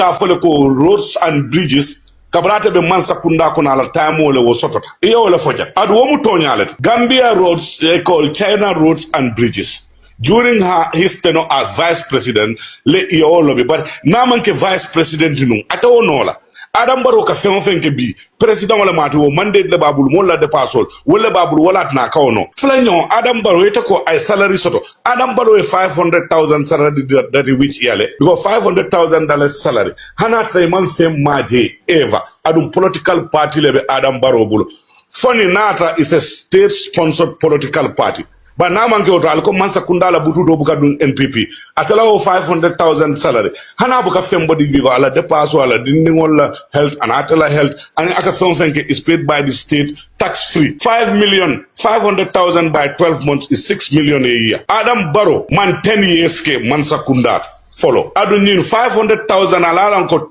ka fole ko roads and bridges kabrata be mansa kunda kuna la time wala wo sotota iyo wala foja adu wo mu tonyale Gambia roads they call China roads and bridges during his tenure as vice president le iyo lobe but namanke vice president nu atawo nola Adam Barrow ka fenke bi president wala mati wo mandate de babul mo la de pasol wala babul wala na kawono flanyo Adam Barrow ita ko ay salary soto Adam Barrow e 500,000 salary that which yale because $500,000 salary hana tray man sem maje ever adum political party lebe Adam Barrow bulu funny nata is a state sponsored political party but now man ko ko mansa kundala bututo buka dun NPP atala o 500,000 salary hana buka fembodi bigo ala depaso ala dindingol health and atala health and aka something is paid by the state tax free 5,500,000 by 12 months is 6 million a year Adam Barrow man 10 years ke mansa kundala follow adunin 500,000 ala ko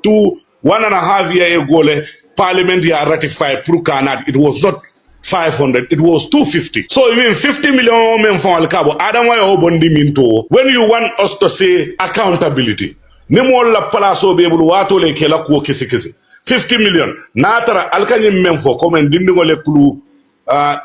1.5 year ago le parliament ya ratified pro Canada it was not 500, it was 250. So even 50 million men from Al-Cabo, Adam Bondi Minto. When you want us to say accountability, Nemo la Palaso be able to wato le kela kuo kisi. 50 million. Natara Alkany Menfo come and Dindingole Kulu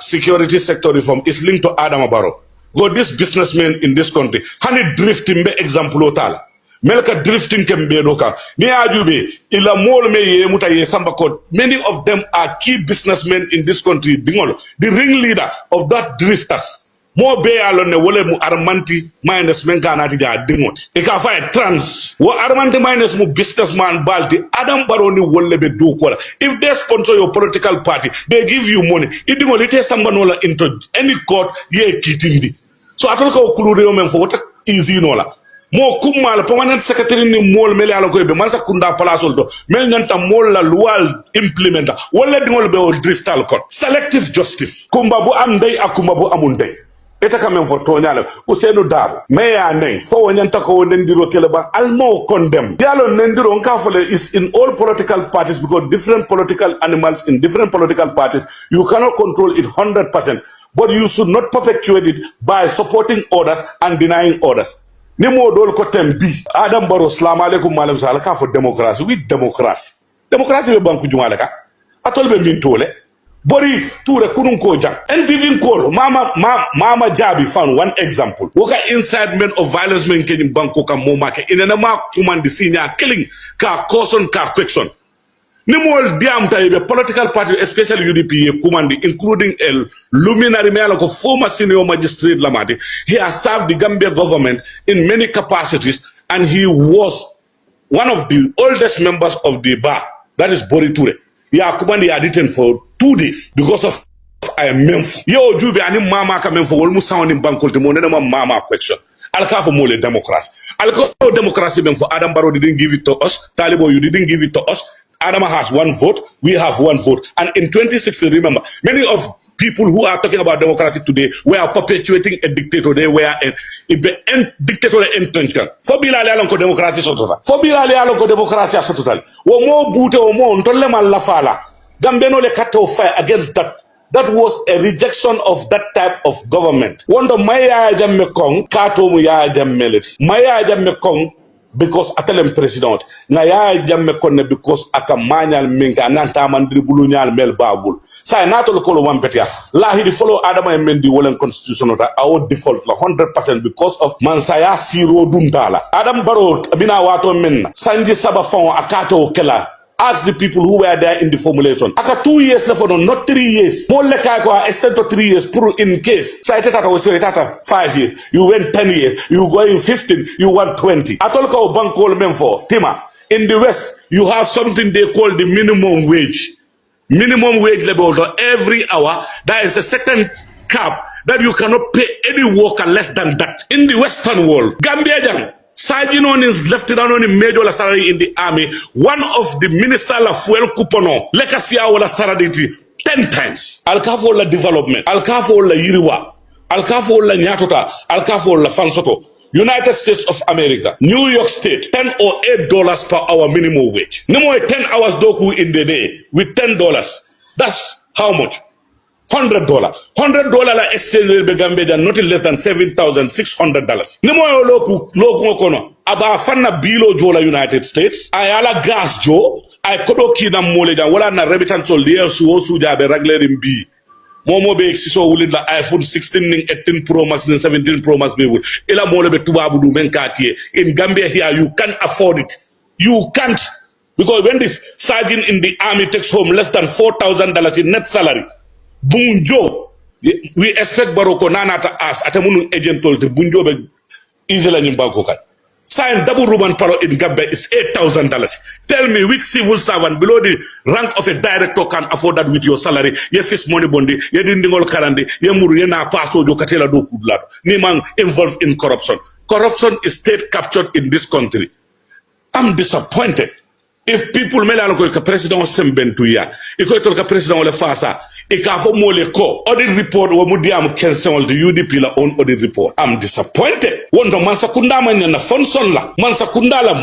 security sector reform is linked to Adama Barrow. Go this businessman in this country. Honey drifting be example otala. Melka drifting kembe doka. Ni ajube ila mol me ye muta ye sambako. Many of them are key businessmen in this country. Bingolo, the ringleader of that drifters. Mo be alone wole mu armanti minus menka nati ja dingot. Ika fa trans. Wo armanti minus mu businessman balti. Adam Barrow ni wole be do kola. If they sponsor your political party, they give you money. Idingo lite sambanola into any court ye kitindi. So atolka okulure men for what easy nola. Mo kumal permanent secretary ni mol mele ala ko be mansa kunda palasol do mel nanta mol la loi implementa wala dingol be o driftal code selective justice kumba bu am day akumba bu amun day eta kamen fo tonyala Ousseynou Dabo meya nen fo nyanta ko ndiro keleba almo condemn dialo ndiro nka fole is in all political parties because different political animals in different political parties you cannot control it 100% but you should not perpetuate it by supporting others and denying others. Ni mo dol ko tembi Adam Barrow salam alaikum malam sala ka fo democracy with democracy be banku jumala ka atol be min tole bori toure kunun ko jang NPP ko mama jabi found one example woka incitement of violence men kenim banko kam mo make inena ma command senior killing ka caution ka question ni mol diam tayibe political party especially UDP command including el luminary male ko former senior magistrate lamati he has served the Gambia government in many capacities and he was one of the oldest members of the bar that is Bori Toure ya command he detained for 2 days because of I am menfo yo jubi ani mama ka menfo wol mu sound in bankolte mo nena mama question alkafo mole democracy menfo Adam Barrow didn't give it to us Talibo you didn't give it to us Adama has 1 vote, we have 1 vote. And in 2016, remember, many of people who are talking about democracy today were perpetuating a dictator. They were a dictatorial intention. Fobila alonko democracy sototal. Fobila alonko democracy sototal. Wo mo bute wo mo ntolle mal la fala. Gambeno le kato fire against that. That was a rejection of that type of government. Wanda maya jamme kong kato mu ya jammelet. Maya jamme kong because atelem president na ya jamme konne because aka manual minga nanta mandri bulunyal mel babul say natol ko lo wampetia la he follow Adama mendi wolen constitution ta aw default la 100% because of mansaya siro dumtala Adam Barrow bina wato men sanji saba fon akato kala ask the people who were there in the formulation. After 2 years left, not 3 years. More like I extend to 3 years. In case, so I was 5 years. You went 10 years. You go in 15. You want 20. I told you bank call men for Tima. In the West, you have something they call the minimum wage. Minimum wage level. Every hour, there is a certain cap that you cannot pay any worker less than that. In the Western world, Gambia. Sergeant on his lieutenant on major salary in the army, one of the minister of fuel coupono, lekasia wala salary 10 times. Alkafo la development, alkafo la yiriwa, alkafo la nyatota, alkafo la fansoto. United States of America, New York State, $10 or $8 per hour minimum wage. No more 10 hours doku in the day with $10. That's how much? $100. $100 la exchange rate be Gambia than nothing less than $7,600. Nimo yo loku kono aba fanna bilo jola United States ayala gas jo ay kodo kina mole jan wala na remittance sol liya suwo suja be raglerim bi momo be siso wulin la iPhone 16 ning 18 Pro Max ning 17 Pro Max be wul ila mole be tubabu du men ka kiye in Gambia here you can't afford it. You can't, because when this sergeant in the army takes home less than $4,000 in net salary, bunjo, we expect Baroko Nana to ask Atamunu agent told the bunjo be easily in Bangkok. Sign double Roman Paro in Gambia is $8,000. Tell me which civil servant below the rank of a director can afford that with your salary? Yes, it's money bondi, ye dindingol karandi, ye muru ye na paso jo katela do kudlad. Nimang involved in corruption. Corruption is state captured in this country. I'm disappointed. If people me la ko ka president sembentu ya iko to ka president wala fasa e ka fo mole ko audit report wo mu diam kensol the UDP la on audit report. I'm disappointed. Wondo man sakunda man na fonson la man sakunda la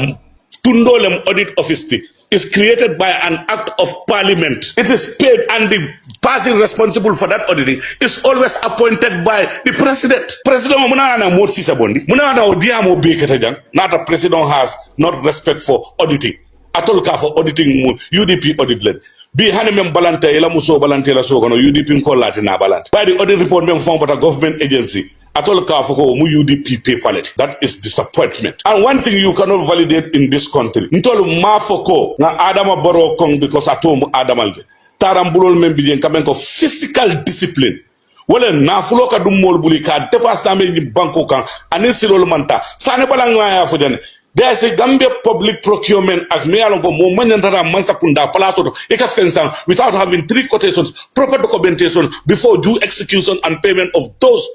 tundolem audit office is created by an act of parliament. It is paid and the person responsible for that auditing is always appointed by the president. President Munana Morsi Sabondi. Munana Odiamo Beketajan. Not a president has not respect for auditing. Atolka for auditing UDP audit led. Be Hanemem Balante, Elamuso Balante La Sogono, UDP Colatina Balant. By the audit report being formed by a government agency. Atolka for UDP pay palette. That is disappointment. And one thing you cannot validate in this country. Ntolu Mafoko na Adama Barrow Kong because Atom Adamalde. Tarambulol membijen kamenko physical discipline. Wale nafulo ka dumol bulika depasame ni banko kan anisilol manta. Sane balanga ya fujan. There is a Gambia Public Procurement Act. Me alongo mo manentara mansakunda palaso eka fensan without having 3 quotations, proper documentation before due execution and payment of those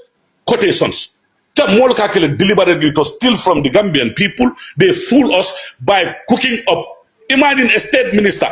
quotations. Deliberately to steal from the Gambian people. They fool us by cooking up. Imagine a state minister.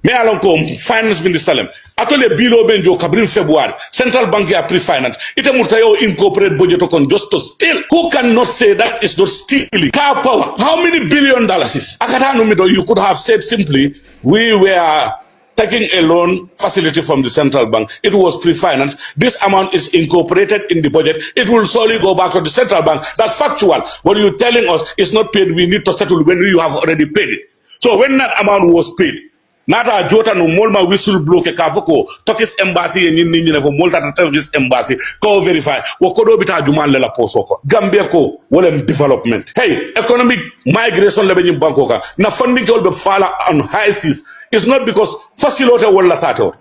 Me alonko finance minister lem atole bilo benjo kabrin February central bank ya pre-finance ite murtayo incorporate budget kon just to steal. Who cannot say that is not stealing? Car power, how many $1 billion is akatano mido? You could have said simply we were taking a loan facility from the central bank. It was pre-financed. This amount is incorporated in the budget. It will slowly go back to the central bank. That's factual. What you're telling us is not paid. We need to settle when you have already paid it. So when that amount was paid, Nata Jota no molma whistle blow ke kafoko Turkish embassy and ni never molta Turkish embassy ko verify wakodo bita juman lela posoko Gambia ko wolem development. Hey, economic migration lebe ni bankoka na funding ko be fala on high seas is not because facility wala sato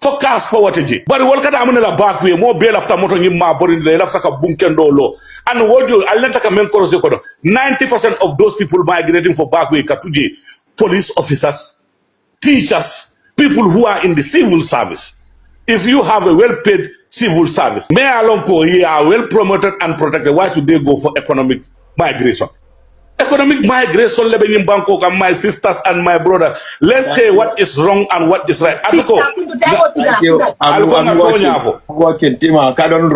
focus power teji but wol kata amune la back way mo bail after moto ni ma borin le after ka bunkendo lo and what you alenta ka men korose ko 90% of those people migrating for back way katuje police officers, teachers, people who are in the civil service. If you have a well-paid civil service, may alonko here are well promoted and protected. Why should they go for economic migration? Economic migration, Lebanon Bangkok, and my sisters and my brother. Let's say what is wrong and what is right. Thank you. I'm working. Team, I don't